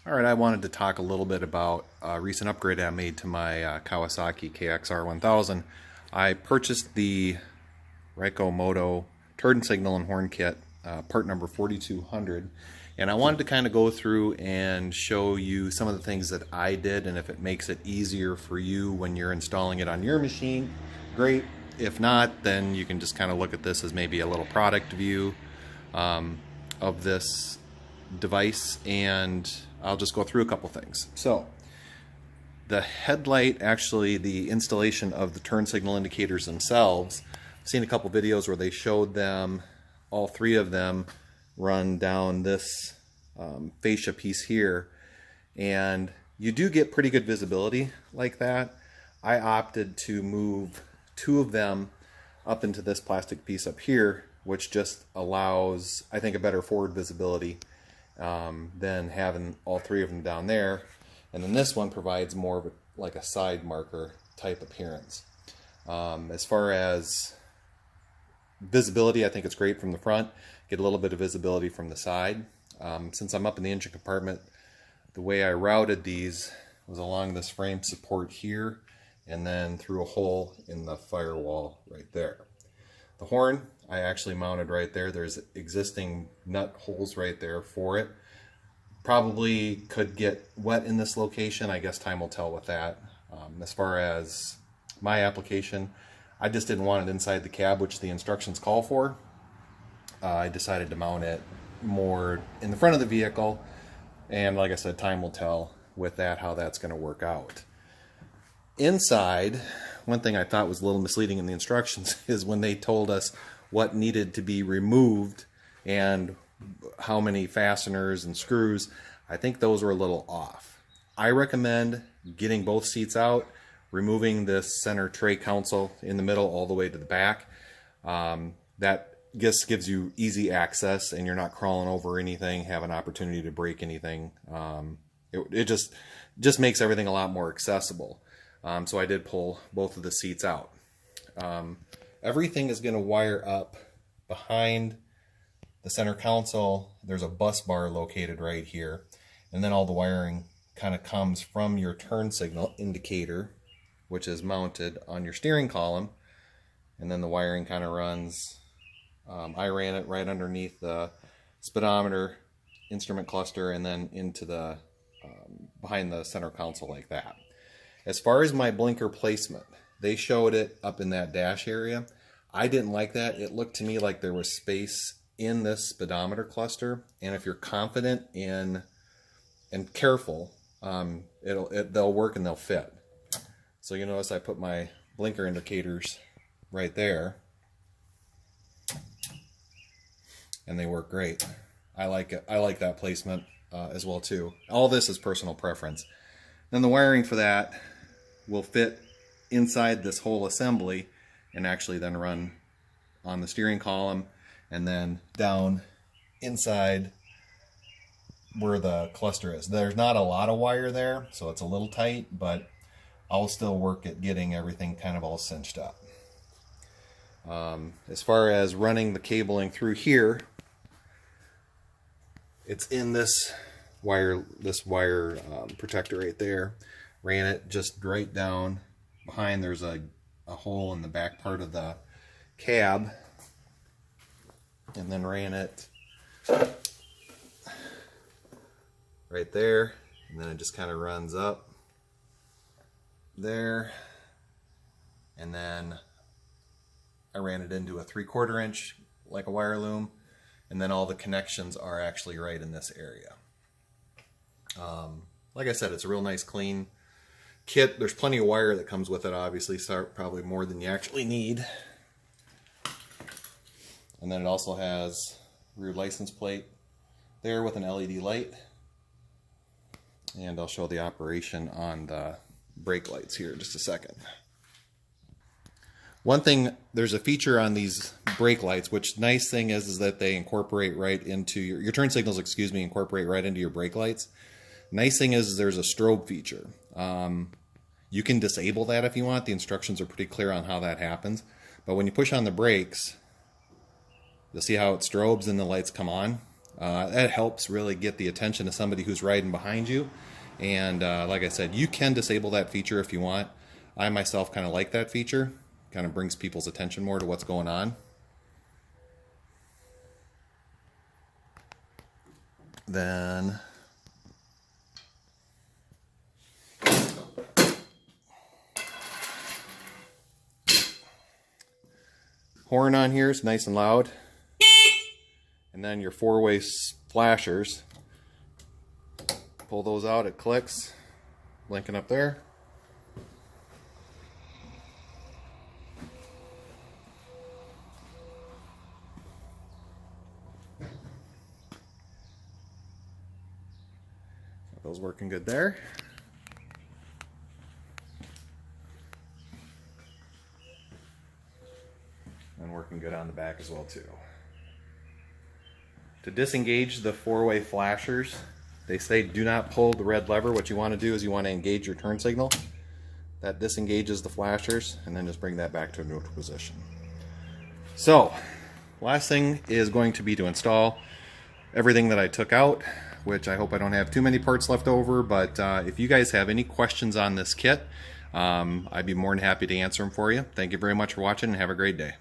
Alright, I wanted to talk a little bit about a recent upgrade I made to my Kawasaki KXR 1000. I purchased the Ryco Moto turn signal and horn kit, part number 4200, and I wanted to kind of go through and show you some of the things that I did, and if it makes it easier for you when you're installing it on your machine, great. If not, then you can just kind of look at this as maybe a little product view of this device, and I'll just go through a couple things. So the headlight, actually the installation of the turn signal indicators themselves, I've seen a couple videos where they showed them, all three of them run down this fascia piece here, and you do get pretty good visibility like that. I opted to move two of them up into this plastic piece up here, which just allows, I think, a better forward visibility than having all three of them down there. And then this one provides more of like a side marker type appearance. As far as visibility, I think it's great from the front. Get a little bit of visibility from the side. Since I'm up in the engine compartment, the way I routed these was along this frame support here and then through a hole in the firewall right there. The horn I actually mounted right there. There's existing nut holes right there for it. Probably could get wet in this location. I guess time will tell with that. As far as my application, I just didn't want it inside the cab, which the instructions call for. I decided to mount it more in the front of the vehicle, and like I said, time will tell with that how that's going to work out. Inside, one thing I thought was a little misleading in the instructions is when they told us what needed to be removed and how many fasteners and screws. I think those were a little off. I recommend getting both seats out, removing this center tray console in the middle all the way to the back. That just gives you easy access and you're not crawling over anything, have an opportunity to break anything. It just makes everything a lot more accessible. So I did pull both of the seats out. Everything is going to wire up behind the center console. There's a bus bar located right here, and then all the wiring kind of comes from your turn signal indicator, which is mounted on your steering column, and then the wiring kind of runs. I ran it right underneath the speedometer instrument cluster and then into the behind the center console like that. As far as my blinker placement, they showed it up in that dash area. I didn't like that. It looked to me like there was space in this speedometer cluster, and if you're confident in and careful, they'll work and they'll fit. So you notice I put my blinker indicators right there, and they work great. I like it. I like that placement as well too. All this is personal preference. Then the wiring for that will fit inside this whole assembly and actually then run on the steering column and then down inside where the cluster is. There's not a lot of wire there, so it's a little tight, but I'll still work at getting everything kind of all cinched up. As far as running the cabling through here, it's in this wire protector right there. Ran it just right down behind. There's a hole in the back part of the cab, and then ran it right there, and then it just kind of runs up there, and then I ran it into a 3/4 inch like a wire loom, and then all the connections are actually right in this area. Like I said, it's a real nice clean kit. There's plenty of wire that comes with it, obviously, so probably more than you actually need. And then it also has rear license plate there with an LED light. And I'll show the operation on the brake lights here in just a second. One thing, there's a feature on these brake lights, which nice thing is that they incorporate right into your turn signals, incorporate right into your brake lights. Nice thing is there's a strobe feature. You can disable that if you want. The instructions are pretty clear on how that happens. But when you push on the brakes, you'll see how it strobes and the lights come on. That helps really get the attention of somebody who's riding behind you. And like I said, you can disable that feature if you want. I myself kind of like that feature. Kind of brings people's attention more to what's going on. Then horn on here is nice and loud. And then your four-way flashers. Pull those out, it clicks, blinking up there. Those working good there. And working good on the back as well too. To disengage the four-way flashers, they say do not pull the red lever. What you want to do is you want to engage your turn signal. That disengages the flashers, and then just bring that back to a neutral position. So, last thing is going to be to install everything that I took out, which I hope I don't have too many parts left over, but if you guys have any questions on this kit, I'd be more than happy to answer them for you. Thank you very much for watching, and have a great day.